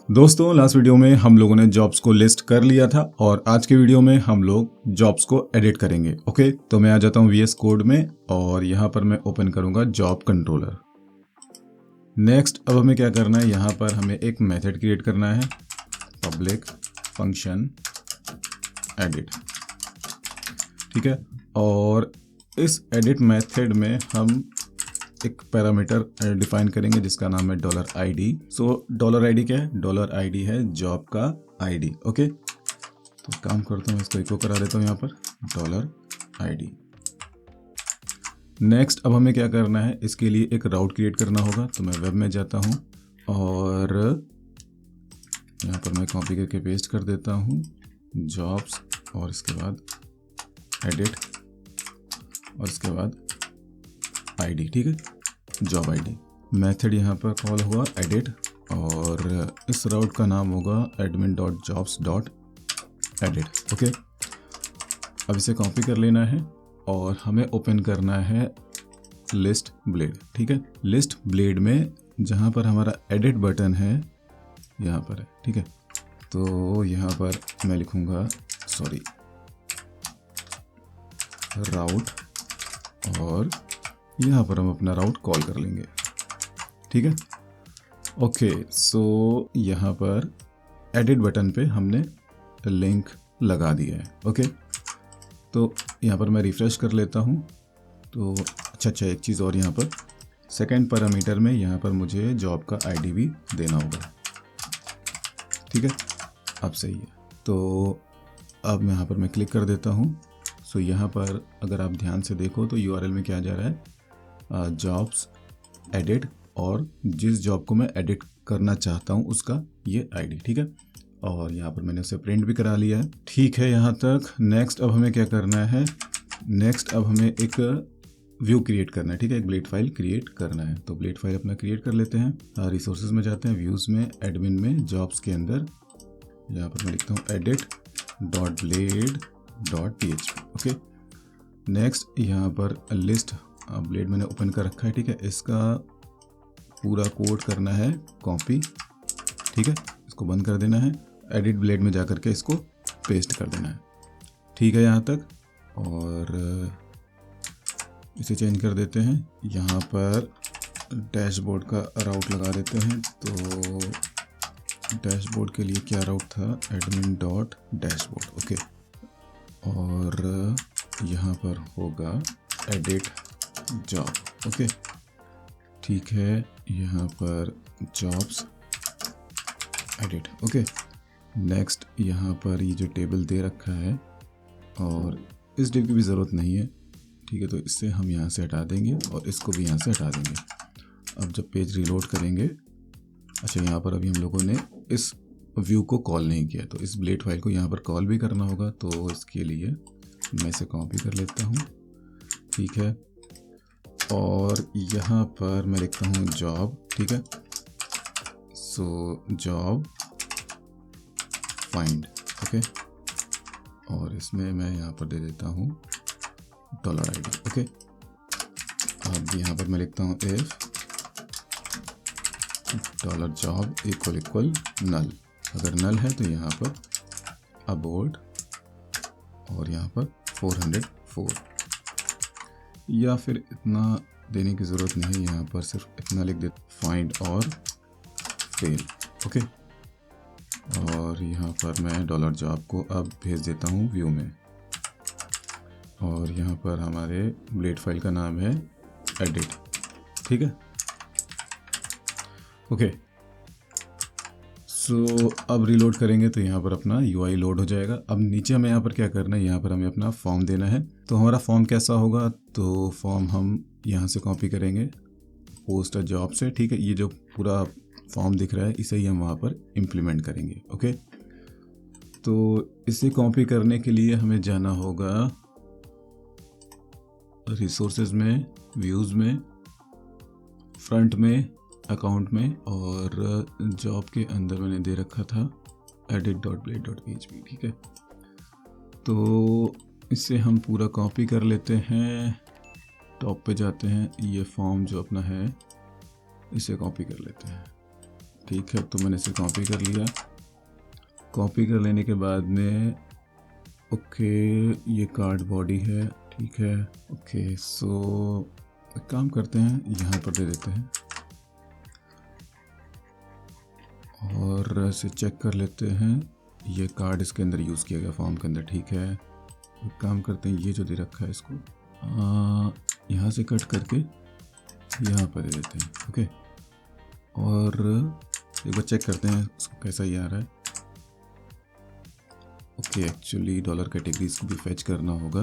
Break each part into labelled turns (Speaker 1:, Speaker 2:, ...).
Speaker 1: दोस्तों last video में हम लोगों ने जॉब्स को लिस्ट कर लिया था और आज के वीडियो में हम लोग जॉब्स को एडिट करेंगे। ओके, तो मैं आ जाता हूँ VS कोड में और यहाँ पर मैं ओपन करूँगा जॉब कंट्रोलर। नेक्स्ट अब हमें क्या करना है, यहाँ पर हमें एक मेथड क्रिएट करना है, पब्लिक फंक्शन एडिट। ठीक है, और इस एडिट मेथड में हम एक पैरामीटर डिफाइन करेंगे जिसका नाम है $ID। सो $ID क्या है? $ID है जॉब का ID। ओके, तो काम करता हूँ, इसको इको करा देता हूँ यहाँ पर $ID। नेक्स्ट अब हमें क्या करना है, इसके लिए एक राउट क्रिएट करना होगा। तो मैं वेब में जाता हूँ और यहाँ पर मैं कॉपी करके पेस्ट कर देता हूँ जॉब्स और इसके बाद एडिट और इसके बाद ID। ठीक है, जॉब ID मेथड यहाँ पर कॉल हुआ एडिट और इस राउट का नाम होगा admin.jobs.edit। ओके, अब इसे कॉपी कर लेना है और हमें ओपन करना है लिस्ट ब्लेड। ठीक है, लिस्ट ब्लेड में जहाँ पर हमारा एडिट बटन है यहाँ पर है। ठीक है, तो यहाँ पर मैं लिखूँगा राउट और यहाँ पर हम अपना राउट कॉल कर लेंगे। ठीक है, ओके, सो यहाँ पर एडिट बटन पे हमने लिंक लगा दिया है। ओके, तो यहाँ पर मैं रिफ्रेश कर लेता हूँ। तो अच्छा एक चीज़ और, यहाँ पर सेकंड पैरामीटर में यहाँ पर मुझे जॉब का ID भी देना होगा। ठीक है, अब सही है। तो अब यहाँ पर मैं क्लिक कर देता हूँ। सो यहाँ पर अगर आप ध्यान से देखो तो URL में क्या जा रहा है, जॉब्स एडिट और जिस जॉब को मैं एडिट करना चाहता हूँ उसका ये ID। ठीक है, और यहाँ पर मैंने उसे प्रिंट भी करा लिया है। ठीक है यहाँ तक। नेक्स्ट अब हमें क्या करना है, नेक्स्ट अब हमें एक व्यू क्रिएट करना है। ठीक है, एक ब्लेड फाइल क्रिएट करना है। तो ब्लेड फाइल अपना क्रिएट कर लेते हैं। रिसोर्सेज में जाते हैं, व्यूज़ में, एडमिन में, जॉब्स के अंदर यहाँ पर मैं लिखता हूँ edit.blade.php। ओके, नेक्स्ट यहाँ पर लिस्ट ब्लेड मैंने ओपन कर रखा है। ठीक है, इसका पूरा कोड करना है कॉपी। ठीक है, इसको बंद कर देना है, एडिट ब्लेड में जा कर के इसको पेस्ट कर देना है। ठीक है यहाँ तक, और इसे चेंज कर देते हैं। यहाँ पर डैशबोर्ड का राउट लगा देते हैं। तो डैशबोर्ड के लिए क्या राउट था, admin.dashboard। ओके, और यहाँ पर होगा एडिट जॉब। ओके, ठीक है, यहाँ पर जॉब्स एडिट। ओके, नेक्स्ट यहाँ पर ये जो टेबल दे रखा है और इस डिव की भी ज़रूरत नहीं है। ठीक है, तो इससे हम यहाँ से हटा देंगे और इसको भी यहाँ से हटा देंगे। अब जब पेज रिलोड करेंगे, अच्छा यहाँ पर अभी हम लोगों ने इस व्यू को कॉल नहीं किया, तो इस ब्लेड फाइल को यहाँ पर कॉल भी करना होगा। तो इसके लिए मैं इसे कॉपी कर लेता हूँ। ठीक है, और यहाँ पर मैं लिखता हूँ जॉब। ठीक है, सो जॉब फाइंड। ओके, और इसमें मैं यहाँ पर दे देता हूँ $ID। ओके, अब यहाँ पर मैं लिखता हूँ इफ $job इक्वल नल। अगर नल है तो यहाँ पर अबोर्ड और यहाँ पर 404, या फिर इतना देने की ज़रूरत नहीं है, यहाँ पर सिर्फ इतना लिख दे फाइंड और फेल। ओके, और यहाँ पर मैं $job को अब भेज देता हूँ व्यू में, और यहाँ पर हमारे ब्लेड फाइल का नाम है एडिट। ठीक है, ओके, सो अब रिलोड करेंगे तो यहाँ पर अपना UI लोड हो जाएगा। अब नीचे हमें यहाँ पर क्या करना है, यहाँ पर हमें अपना फॉर्म देना है। तो हमारा फॉर्म कैसा होगा, तो फॉर्म हम यहाँ से कॉपी करेंगे पोस्ट जॉब से। ठीक है, ये जो पूरा फॉर्म दिख रहा है इसे ही हम वहाँ पर इम्प्लीमेंट करेंगे। ओके, तो इसे कॉपी करने के लिए हमें जाना होगा रिसोर्सेज में, व्यूज़ में, फ्रंट में, अकाउंट में, और जॉब के अंदर मैंने दे रखा था edit.blade.php। ठीक है, तो इसे हम पूरा कॉपी कर लेते हैं। टॉप पे जाते हैं, ये फॉर्म जो अपना है इसे कॉपी कर लेते हैं। ठीक है, तो मैंने इसे कॉपी कर लिया। कॉपी कर लेने के बाद में ओके, ये कार्ड बॉडी है, ठीक है। ओके, सो एक काम करते हैं, यहाँ पर दे देते हैं और इसे चेक कर लेते हैं। ये कार्ड इसके अंदर यूज़ किया गया फॉर्म के अंदर, ठीक है। एक काम करते हैं, ये जो दे रखा है इसको यहाँ से कट करके यहाँ पर दे देते हैं, ओके। और एक बार चेक करते हैं इसको कैसा ये आ रहा है। ओके, एक्चुअली डॉलर कैटेगरीज को भी फैच करना होगा,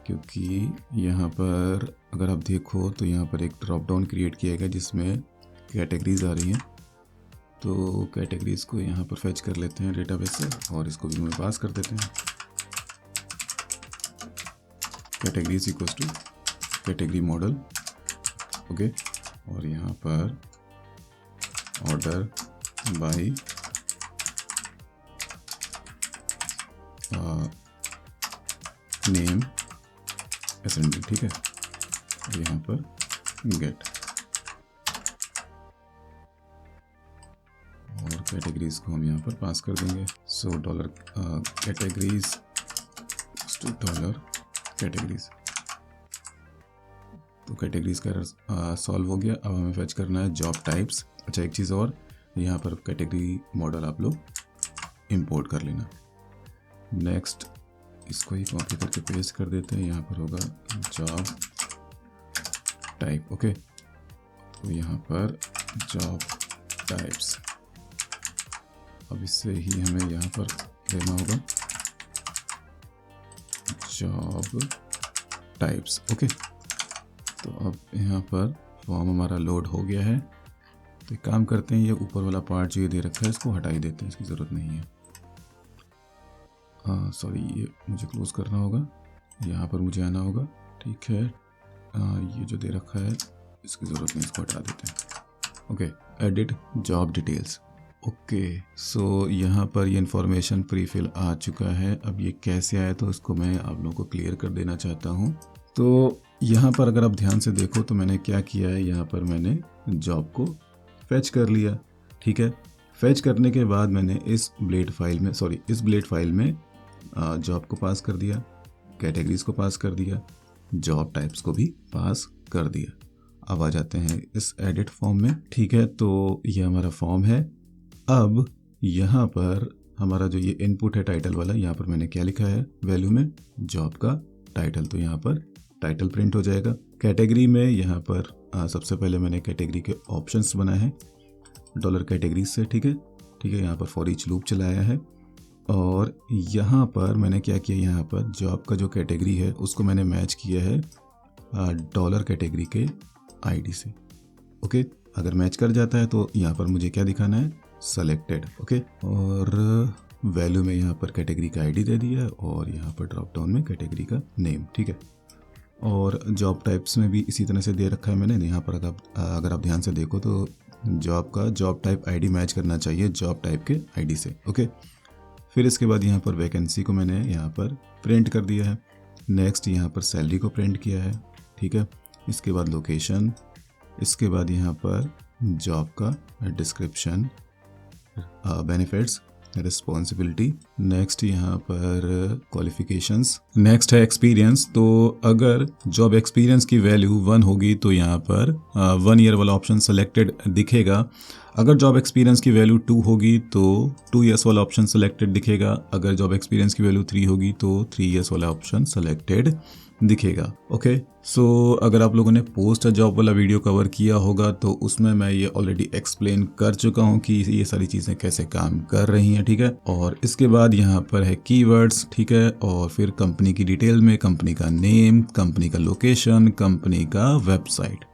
Speaker 1: क्योंकि यहाँ पर अगर आप देखो तो यहाँ पर एक ड्रॉप डाउन क्रिएट किया गया जिसमें कैटेगरीज आ रही हैं। तो कैटेगरीज को यहाँ पर फैच कर लेते हैं डेटाबेस से और इसको व्यू में पास कर देते हैं। Categories equals to category model, okay. और यहाँ पर ऑर्डर बाय नेम एसेंडिंग, ठीक है। यहाँ पर गेट और कैटेगरीज को हम यहाँ पर पास कर देंगे। So dollar categories to dollar categories, तो कैटेगरीज का सॉल्व हो गया। अब हमें फैच करना है जॉब टाइप्स। अच्छा, एक चीज़ और, यहाँ पर कैटेगरी मॉडल आप लोग इंपोर्ट कर लेना। नेक्स्ट इसको ही कॉपी करके पेस्ट कर देते हैं, यहाँ पर होगा जॉब टाइप, ओके। तो यहाँ पर जॉब टाइप्स, अब इससे ही हमें यहाँ पर लेना होगा जॉब टाइप्स, ओके। तो अब यहाँ पर फॉर्म हमारा लोड हो गया है। तो एक काम करते हैं, ये ऊपर वाला पार्ट जो ये दे रखा है इसको हटा ही देते हैं, इसकी ज़रूरत नहीं है। सॉरी, ये मुझे क्लोज करना होगा, यहाँ पर मुझे आना होगा, ठीक है। ये जो दे रखा है इसकी ज़रूरत नहीं, इसको हटा देते हैं, okay. Edit job details, okay. So यहाँ पर ये इन्फॉर्मेशन प्री फिल आ चुका है। अब ये कैसे आया तो इसको मैं आप लोगों को क्लियर कर देना चाहता हूँ। तो यहाँ पर अगर आप ध्यान से देखो तो मैंने क्या किया है, यहाँ पर मैंने जॉब को फैच कर लिया, ठीक है। फैच करने के बाद मैंने इस ब्लेड फाइल में जॉब को पास कर दिया, कैटेगरीज को पास कर दिया, जॉब टाइप्स को भी पास कर दिया। अब आ जाते हैं इस एडिट फॉर्म में, ठीक है। तो ये हमारा फॉर्म है। अब यहाँ पर हमारा जो ये इनपुट है टाइटल वाला, यहाँ पर मैंने क्या लिखा है वैल्यू में, जॉब का टाइटल, तो यहाँ पर टाइटल प्रिंट हो जाएगा। कैटेगरी में यहाँ पर सबसे पहले मैंने कैटेगरी के ऑप्शंस बनाए हैं डॉलर कैटेगरीज से, ठीक है। यहाँ पर फॉर ईच लूप चलाया है और यहाँ पर मैंने क्या किया, यहाँ पर जॉब का जो कैटेगरी है उसको मैंने मैच किया है डॉलर कैटेगरी के आईडी से, ओके। अगर मैच कर जाता है तो यहाँ पर मुझे क्या दिखाना है, सेलेक्टेड, ओके। और वैल्यू में यहाँ पर कैटेगरी का आईडी दे दिया और यहाँ पर ड्रॉप डाउन में कैटेगरी का नेम, ठीक है। और जॉब टाइप्स में भी इसी तरह से दे रखा है मैंने। यहाँ पर अगर आप ध्यान से देखो तो जॉब टाइप आईडी मैच करना चाहिए जॉब टाइप के आईडी से, ओके। फिर इसके बाद यहाँ पर वैकेंसी को मैंने यहाँ पर प्रिंट कर दिया है। नेक्स्ट यहाँ पर सैलरी को प्रिंट किया है, ठीक है। इसके बाद लोकेशन, इसके बाद यहाँ पर जॉब का डिस्क्रिप्शन, बेनिफिट्स, रिस्पॉन्सिबिलिटी। नेक्स्ट यहाँ पर क्वालिफिकेशंस। नेक्स्ट है एक्सपीरियंस। तो अगर जॉब एक्सपीरियंस की वैल्यू 1 होगी तो यहाँ पर 1 ईयर वाला ऑप्शन सेलेक्टेड दिखेगा। अगर जॉब एक्सपीरियंस की वैल्यू 2 होगी तो 2 ईयर्स वाला ऑप्शन सेलेक्टेड दिखेगा। अगर जॉब एक्सपीरियंस की वैल्यू 3 होगी तो 3 ईयर्स वाला ऑप्शन सेलेक्टेड दिखेगा, ओके। सो अगर आप लोगों ने पोस्ट जॉब वाला वीडियो कवर किया होगा तो उसमें मैं ये ऑलरेडी एक्सप्लेन कर चुका हूँ कि ये सारी चीज़ें कैसे काम कर रही हैं, ठीक है। और इसके बाद यहाँ पर है कीवर्ड्स, ठीक है। और फिर कंपनी की डिटेल में कंपनी का नेम, कंपनी का लोकेशन, कंपनी का वेबसाइट,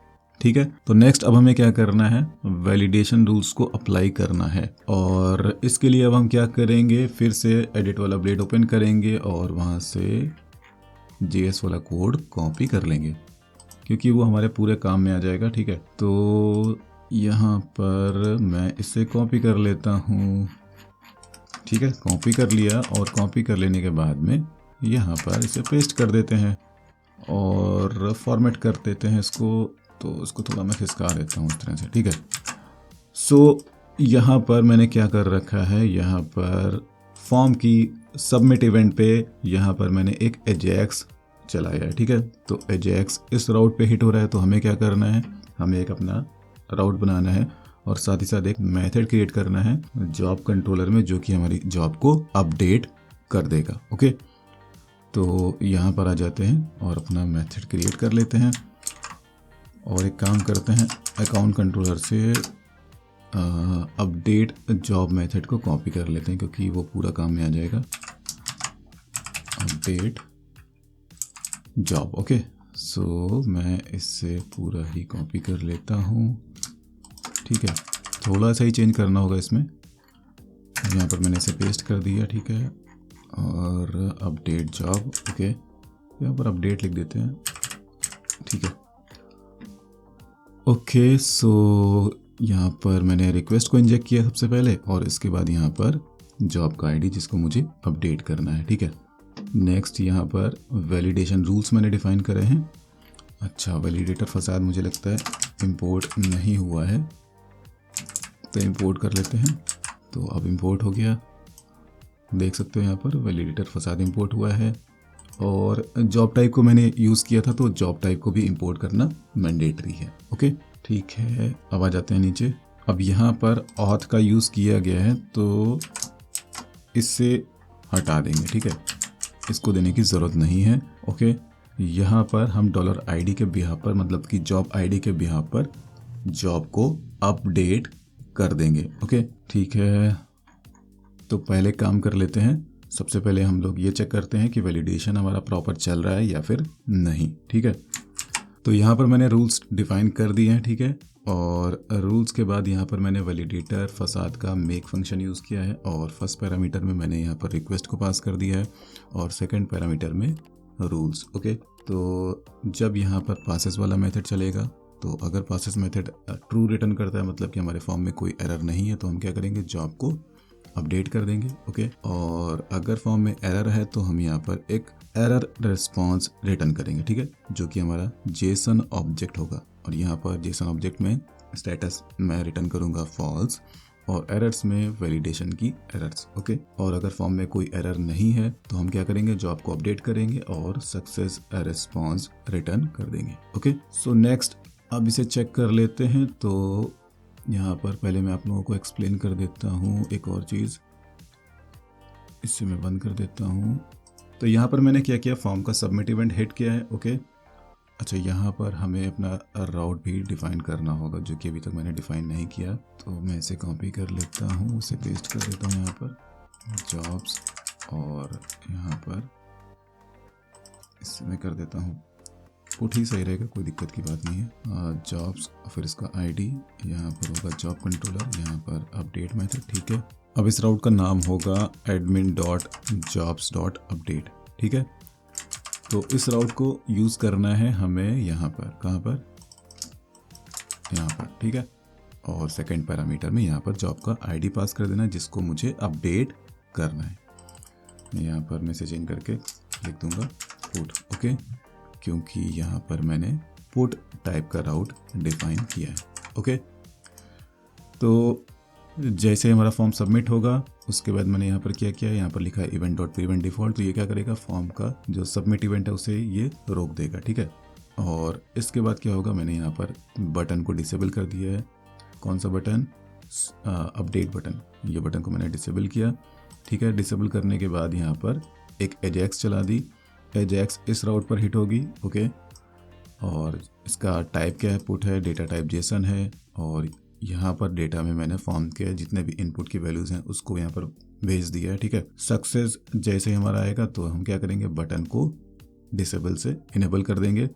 Speaker 1: ठीक है। तो नेक्स्ट अब हमें क्या करना है, वैलिडेशन रूल्स को अप्लाई करना है। और इसके लिए अब हम क्या करेंगे, फिर से एडिट वाला ब्लेड ओपन करेंगे और वहाँ से JS वाला कोड कॉपी कर लेंगे क्योंकि वो हमारे पूरे काम में आ जाएगा, ठीक है। तो यहाँ पर मैं इसे कॉपी कर लेता हूँ, ठीक है। कॉपी कर लिया और कॉपी कर लेने के बाद में यहाँ पर इसे पेस्ट कर देते हैं और फॉर्मेट कर देते हैं इसको। तो इसको थोड़ा मैं खिसका देता हूँ इस तरह से, ठीक है। सो यहाँ पर मैंने क्या कर रखा है, यहाँ पर फॉर्म की सबमिट इवेंट पे यहाँ पर मैंने एक एजेक्स चलाया है, ठीक है। तो एजेक्स इस राउट पे हिट हो रहा है, तो हमें क्या करना है, हमें एक अपना राउट बनाना है और साथ ही साथ एक मेथड क्रिएट करना है जॉब कंट्रोलर में, जो कि हमारी जॉब को अपडेट कर देगा। ओके, तो यहाँ पर आ जाते हैं और अपना मेथड क्रिएट कर लेते हैं और एक काम करते हैं, अकाउंट कंट्रोलर से अपडेट जॉब मेथड को कॉपी कर लेते हैं, क्योंकि वो पूरा काम में आ जाएगा। Update job, okay. सो मैं इससे पूरा ही कॉपी कर लेता हूँ, ठीक है। थोड़ा सा ही चेंज करना होगा इसमें, यहाँ पर मैंने इसे पेस्ट कर दिया, ठीक है। और अपडेट जॉब, ओके, यहाँ पर अपडेट लिख देते हैं, ठीक है। ओके, सो यहाँ पर मैंने रिक्वेस्ट को इंजेक्ट किया सबसे पहले, और इसके बाद यहाँ पर जॉब का आईडी जिसको मुझे अपडेट करना है, ठीक है। नेक्स्ट यहाँ पर वैलिडेशन रूल्स मैंने डिफाइन करे हैं। अच्छा, वैलिडेटर फसाद मुझे लगता है इंपोर्ट नहीं हुआ है, तो इंपोर्ट कर लेते हैं। तो अब इंपोर्ट हो गया, देख सकते हो यहाँ पर वैलिडेटर फसाद इंपोर्ट हुआ है। और जॉब टाइप को मैंने यूज़ किया था, तो जॉब टाइप को भी इंपोर्ट करना मैंडेटरी है। ओके, ठीक है। अब आ जाते हैं नीचे। अब यहाँ पर ऑथ का यूज़ किया गया है, तो इससे हटा देंगे, ठीक है। इसको देने की ज़रूरत नहीं है। ओके, यहाँ पर हम $ID के बिहाफ पर, मतलब कि जॉब आईडी के बिहाफ पर जॉब को अपडेट कर देंगे। ओके, ठीक है। तो पहले काम कर लेते हैं। सबसे पहले हम लोग ये चेक करते हैं कि वैलिडेशन हमारा प्रॉपर चल रहा है या फिर नहीं, ठीक है। तो यहाँ पर मैंने रूल्स डिफाइन कर दिए हैं, ठीक है। और रूल्स के बाद यहाँ पर मैंने वैलिडेटर फसाद का मेक फंक्शन यूज़ किया है, और फर्स्ट पैरामीटर में मैंने यहाँ पर रिक्वेस्ट को पास कर दिया है, और सेकंड पैरामीटर में रूल्स। ओके, तो जब यहाँ पर पासेस वाला मेथड चलेगा, तो अगर पासेस मेथड ट्रू रिटर्न करता है, मतलब कि हमारे फॉर्म में कोई एरर नहीं है, तो हम क्या करेंगे, जॉब को अपडेट कर देंगे। ओके, और अगर फॉर्म में एरर है, तो हम यहाँ पर एक एरर रिस्पॉन्स रिटर्न करेंगे, ठीक है, जो कि हमारा जेसन ऑब्जेक्ट होगा। और यहाँ पर जेसन ऑब्जेक्ट में स्टेटस मैं रिटर्न करूँगा फॉल्स, और एरर्स में वैलिडेशन की एरर्स। ओके, और अगर फॉर्म में कोई एरर नहीं है, तो हम क्या करेंगे, जॉब को अपडेट करेंगे और सक्सेस रिस्पॉन्स रिटर्न कर देंगे। ओके, सो नेक्स्ट अब इसे चेक कर लेते हैं। तो यहाँ पर पहले मैं आप लोगों को एक्सप्लेन कर देता हूँ एक और चीज़, इससे मैं बंद कर देता हूँ। तो यहाँ पर मैंने क्या किया, फॉर्म का सबमिट इवेंट हिट किया है। ओके, अच्छा, यहाँ पर हमें अपना राउट भी डिफाइन करना होगा, जो कि अभी तक मैंने डिफाइन नहीं किया। तो मैं इसे कॉपी कर लेता हूँ, इसे पेस्ट कर देता हूँ यहाँ पर जॉब्स, और यहाँ पर इससे मैं कर देता हूँ पुट ही सही रहेगा, कोई दिक्कत की बात नहीं है। जॉब्स, फिर इसका आईडी यहाँ पर होगा जॉब कंट्रोलर, यहाँ पर अपडेट मेथड, ठीक है। अब इस राउट का नाम होगा admin.jobs.update, ठीक है। तो इस राउट को यूज़ करना है हमें यहाँ पर, कहाँ पर, यहाँ पर, ठीक है। और सेकंड पैरामीटर में यहाँ पर जॉब का आईडी पास कर देना है, जिसको मुझे अपडेट करना है। मैं यहाँ पर मैसेज इन करके लिख दूंगा पुट, ओके, क्योंकि यहाँ पर मैंने पुट टाइप का राउट डिफाइन किया है। ओके, तो जैसे हमारा फॉर्म सबमिट होगा, उसके बाद मैंने यहाँ पर क्या किया, यहाँ पर लिखा है event.prevent default। तो ये क्या करेगा, फॉर्म का जो सबमिट इवेंट है उसे ये रोक देगा, ठीक है। और इसके बाद क्या होगा, मैंने यहाँ पर बटन को डिसेबल कर दिया है। कौन सा बटन, अपडेट बटन, ये बटन को मैंने डिसेबल किया, ठीक है। डिसेबल करने के बाद यहाँ पर एक एजेक्स चला दी, एजेक्स इस राउट पर हिट होगी। ओके, और इसका टाइप क्या है, पुट है, डेटा टाइप जेसन है, और यहाँ पर डेटा में मैंने फॉर्म के जितने भी इनपुट की वैल्यूज़ हैं उसको यहाँ पर भेज दिया है, ठीक है। सक्सेस जैसे ही हमारा आएगा, तो हम क्या करेंगे, बटन को डिसेबल से इनेबल कर देंगे।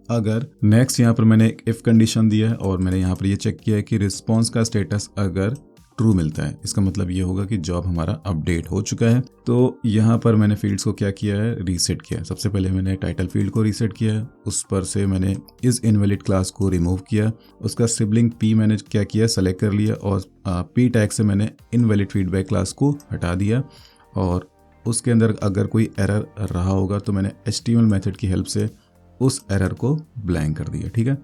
Speaker 1: अगर नेक्स्ट यहाँ पर मैंने एक इफ़ कंडीशन दिया है, और मैंने यहाँ पर ये चेक किया है कि रिस्पॉन्स का स्टेटस अगर ट्रू मिलता है, इसका मतलब ये होगा कि जॉब हमारा अपडेट हो चुका है। तो यहाँ पर मैंने फील्ड्स को क्या किया है, रीसेट किया है। सबसे पहले मैंने टाइटल फील्ड को रीसेट किया है, उस पर से मैंने इस इनवैलिड क्लास को रिमूव किया, उसका सिबलिंग पी मैंने क्या किया, सेलेक्ट कर लिया, और पी टैग से मैंने इनवैलिड फीडबैक क्लास को हटा दिया, और उसके अंदर अगर कोई एरर रहा होगा, तो मैंने HTML मेथड की हेल्प से उस एरर को ब्लैंक कर दिया, ठीक है।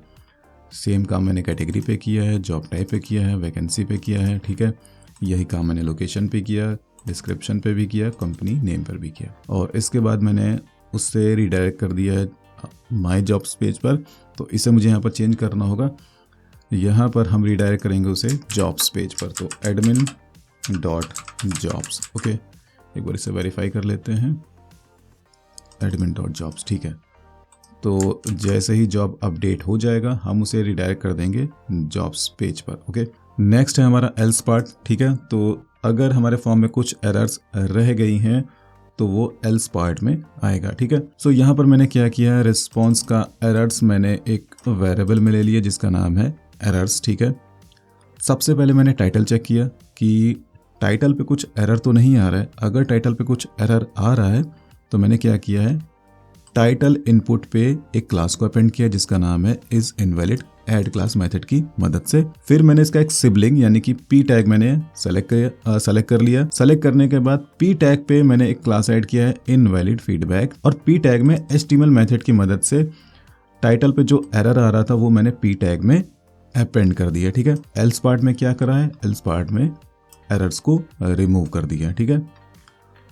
Speaker 1: सेम काम मैंने कैटेगरी पे किया है, जॉब टाइप पे किया है, वैकेंसी पे किया है, ठीक है। यही काम मैंने लोकेशन पे किया, डिस्क्रिप्शन पे भी किया, कंपनी नेम पर भी किया। और इसके बाद मैंने उससे रिडायरेक्ट कर दिया है माई जॉब्स पेज पर। तो इसे मुझे यहाँ पर चेंज करना होगा। यहाँ पर हम रिडायरेक्ट करेंगे उसे जॉब्स पेज पर। तो एडमिन डॉट जॉब्स, ओके। एक बार इसे वेरीफाई कर लेते हैं, एडमिन डॉट जॉब्स, ठीक है। तो जैसे ही जॉब अपडेट हो जाएगा हम उसे रिडायरेक्ट कर देंगे जॉब्स पेज पर, ओके। नेक्स्ट है हमारा एल्स पार्ट, ठीक है। तो अगर हमारे फॉर्म में कुछ एरर्स रह गई हैं तो वो एल्स पार्ट में आएगा, ठीक है। सो यहाँ पर मैंने क्या किया है, रिस्पॉन्स का एरर्स मैंने एक वेरिएबल में ले लिया जिसका नाम है एरर्स, ठीक है। सबसे पहले मैंने टाइटल चेक किया कि टाइटल पे कुछ एरर तो नहीं आ रहा है। अगर टाइटल पे कुछ एरर आ रहा है तो मैंने क्या किया है, टाइटल इनपुट पे एक क्लास को अपेंड किया जिसका नाम है is invalid add class method की मदद से। फिर मैंने इसका एक सिबलिंग यानी कि पी टैग मैंने सेलेक्ट कर लिया। सेलेक्ट करने के बाद पी टैग पे मैंने एक क्लास ऐड किया है इनवैलिड फीडबैक, और पी टैग में एचटीएमएल मेथड की मदद से टाइटल पे जो एरर आ रहा था वो मैंने पी टैग में अपेंड कर दिया, ठीक है। एल्स पार्ट में क्या करा है, एल्स पार्ट में एरर्स को रिमूव कर दिया, ठीक है।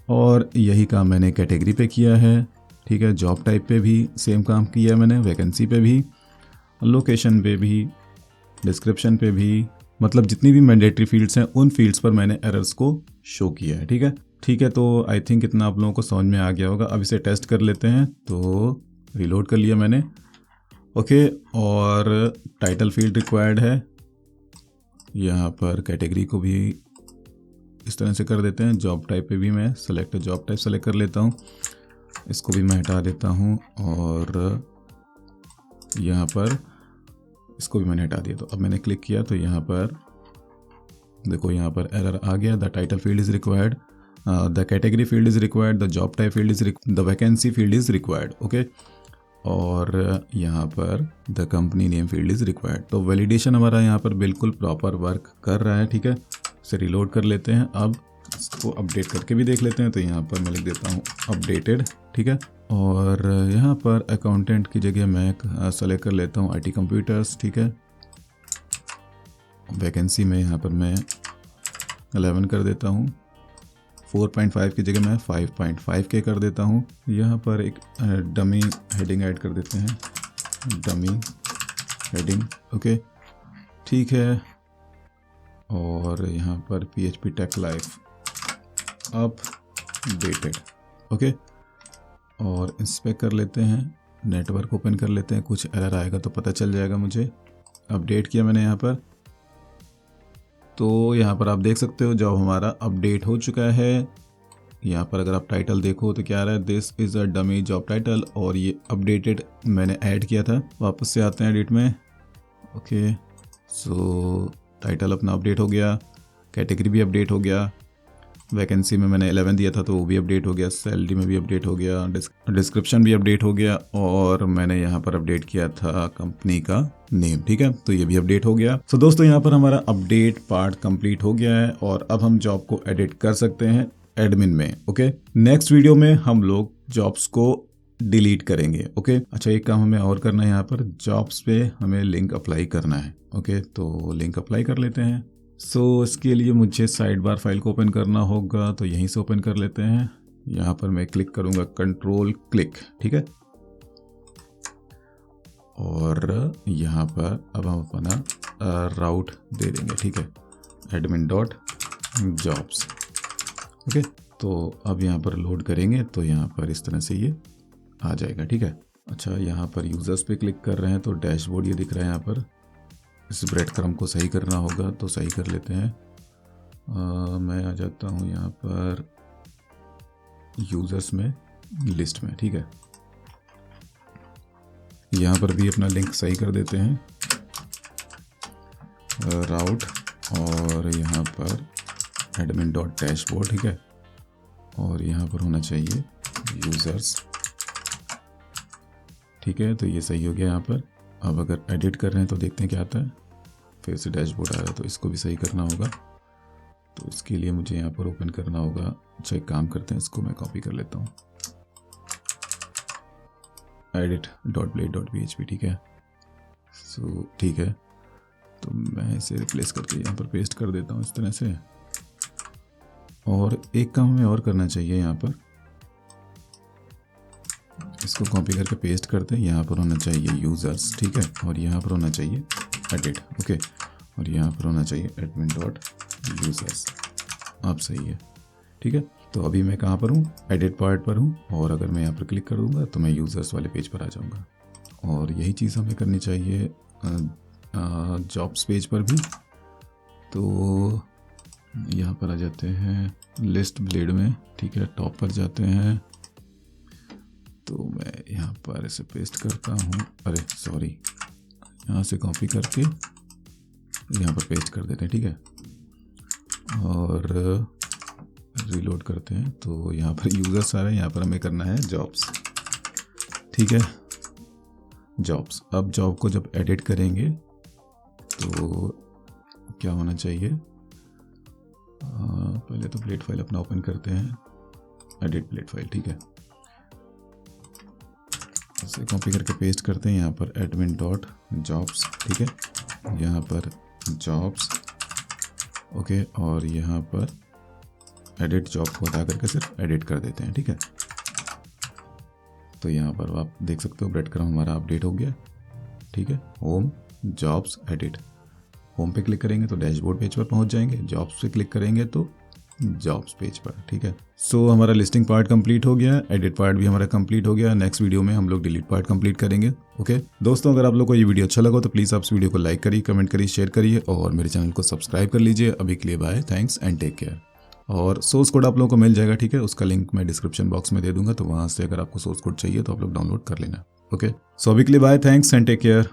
Speaker 1: और यही काम मैंने कैटेगरी पे किया है, ठीक है। जॉब टाइप पे भी सेम काम किया है मैंने, वैकेंसी पे भी, लोकेशन पे भी, डिस्क्रिप्शन पे भी, मतलब जितनी भी मैंडेटरी फील्ड्स हैं उन फील्ड्स पर मैंने एरर्स को शो किया है, ठीक है। ठीक है, तो आई थिंक इतना आप लोगों को समझ में आ गया होगा। अब इसे टेस्ट कर लेते हैं। तो रिलोड कर लिया मैंने, ओके। और टाइटल फील्ड रिक्वायर्ड है, यहाँ पर कैटेगरी को भी इस तरह से कर देते हैं। जॉब टाइप पे भी मैं सेलेक्ट जॉब टाइप सेलेक्ट कर लेता हूँ, इसको भी मैं हटा देता हूँ, और यहाँ पर इसको भी मैंने हटा दिया। तो अब मैंने क्लिक किया तो यहाँ पर देखो, यहाँ पर एरर आ गया, the title field is required, the category field is required, the job type field is, the vacancy field is required, okay. और यहाँ पर the company name field is required. तो वैलिडेशन हमारा यहाँ पर बिल्कुल प्रॉपर वर्क कर रहा है, ठीक है। इसे रिलोड कर लेते हैं। अब इसको अपडेट करके भी देख लेते हैं। तो यहाँ पर मैं लिख देता हूँ अपडेटेड, ठीक है। और यहाँ पर अकाउंटेंट की जगह मैं सेलेक्ट कर लेता हूँ IT कंप्यूटर्स, ठीक है। वैकेंसी में यहाँ पर मैं 11 कर देता हूँ, 4.5 की जगह मैं 5.5 के कर देता हूँ। यहाँ पर एक डमी हेडिंग ऐड कर देते हैं, डमी हेडिंग, ओके, ठीक है। और यहाँ पर PHP tech life updated, okay. और इंस्पेक्ट कर लेते हैं, नेटवर्क ओपन कर लेते हैं, कुछ एरर आएगा तो पता चल जाएगा मुझे। अपडेट किया मैंने यहाँ पर, तो यहाँ पर आप देख सकते हो जॉब हमारा अपडेट हो चुका है। यहाँ पर अगर आप टाइटल देखो तो क्या आ रहा है, this is a dummy job title, और ये अपडेटेड मैंने ऐड किया था। वापस से आते हैं एडिट में, ओके। सो टाइटल अपना अपडेट हो गया, कैटेगरी भी अपडेट हो गया, वैकेंसी में मैंने 11 दिया था तो वो भी अपडेट हो गया, सैलरी में भी अपडेट हो गया, डिस्क्रिप्शन भी अपडेट हो गया, और मैंने यहाँ पर अपडेट किया था कंपनी का नेम, ठीक है। तो ये भी अपडेट हो गया। तो दोस्तों यहाँ पर हमारा अपडेट पार्ट कंप्लीट हो गया है, और अब हम जॉब को एडिट कर सकते हैं एडमिन में, ओके। नेक्स्ट वीडियो में हम लोग जॉब्स को डिलीट करेंगे, ओके। अच्छा, एक काम हमें और करना है, यहाँ पर जॉब्स पे हमें लिंक अप्लाई करना है, ओके। तो लिंक अप्लाई कर लेते हैं। सो इसके लिए मुझे साइड बार फाइल को ओपन करना होगा, तो यहीं से ओपन कर लेते हैं। यहाँ पर मैं क्लिक करूँगा, कंट्रोल क्लिक, ठीक है। और यहाँ पर अब हम अपना राउट दे देंगे, ठीक है, एडमिन डॉट जॉब्स, ओके। तो अब यहाँ पर लोड करेंगे तो यहाँ पर इस तरह से ये आ जाएगा, ठीक है। अच्छा, यहाँ पर यूज़र्स पे क्लिक कर रहे हैं तो डैशबोर्ड ये दिख रहा है। यहाँ पर इस ब्रेड क्रम को सही करना होगा, तो सही कर लेते हैं। मैं आ जाता हूँ यहाँ पर यूज़र्स में, लिस्ट में, ठीक है। यहाँ पर भी अपना लिंक सही कर देते हैं, राउट, और यहाँ पर एडमिन डॉट डैशबोर्ड, ठीक है। और यहाँ पर होना चाहिए यूज़र्स, ठीक है। तो ये सही हो गया यहाँ पर। अब अगर एडिट कर रहे हैं तो देखते हैं क्या आता है, फिर से डैशबोर्ड आ रहा है, तो इसको भी सही करना होगा। तो इसके लिए मुझे यहाँ पर ओपन करना होगा। अच्छा, एक काम करते हैं, इसको मैं कॉपी कर लेता हूँ, edit.blade.php, ठीक है। सो ठीक है, तो मैं इसे रिप्लेस करके यहाँ पर पेस्ट कर देता हूँ इस तरह से। और एक काम हमें और करना चाहिए, यहाँ पर इसको कॉपी करके पेस्ट करते हैं। यहाँ पर होना चाहिए यूज़र्स, ठीक है, और यहाँ पर होना चाहिए एडिट, ओके, और यहाँ पर होना चाहिए admin.users। अब सही है, ठीक है। तो अभी मैं कहाँ पर हूँ, एडिट पार्ट पर हूँ, और अगर मैं यहाँ पर क्लिक कर दूँगा तो मैं यूज़र्स वाले पेज पर आ जाऊँगा। और यही चीज़ हमें करनी चाहिए जॉब्स पेज पर भी। तो यहाँ पर आ जाते हैं लिस्ट ब्लेड में, ठीक है, टॉप पर जाते हैं। तो मैं यहाँ पर इसे पेस्ट करता हूँ, अरे सॉरी, यहाँ से कॉपी करके यहाँ पर पेस्ट कर देते हैं, ठीक है, और रीलोड करते हैं। तो यहाँ पर यूज़र्स आ रहे हैं, यहाँ पर हमें करना है जॉब्स, ठीक है, जॉब्स। अब जॉब को जब एडिट करेंगे तो क्या होना चाहिए, पहले तो प्लेट फाइल अपना ओपन करते हैं, एडिट प्लेट फाइल, ठीक है, इसे कॉपी करके पेस्ट करते हैं यहाँ पर admin.jobs, ठीक है, यहाँ पर जॉब्स, ओके, और यहाँ पर एडिट जॉब को हटा करके सिर्फ एडिट कर देते हैं, ठीक है। तो यहाँ पर आप देख सकते हो ब्रेड क्रम्ब हमारा अपडेट हो गया, ठीक है। Home, jobs, edit. होम पे क्लिक करेंगे तो डैशबोर्ड पेज पर पहुँच जाएंगे, जॉब्स पे क्लिक करेंगे तो जॉब्स पेज पर, ठीक है। सो हमारा लिस्टिंग पार्ट कंप्लीट हो गया, एडिट पार्ट भी हमारा कंप्लीट हो गया। नेक्स्ट वीडियो में हम लोग डिलीट पार्ट कंप्लीट करेंगे, ओके। दोस्तों, अगर आप लोग को ये वीडियो अच्छा लगा तो प्लीज़ आप इस वीडियो को लाइक करिए, कमेंट करिए, शेयर करिए और मेरे चैनल को सब्सक्राइब कर लीजिए। अभी के लिए bye, thanks and take care. और सोर्स कोड आप लोगों को मिल जाएगा, ठीक है, उसका लिंक मैं डिस्क्रिप्शन बॉक्स में दे दूंगा, तो वहाँ से अगर आपको सोर्स कोड चाहिए तो आप लोग डाउनलोड कर लेना, ओके। सो अभी के लिए bye, thanks and take care.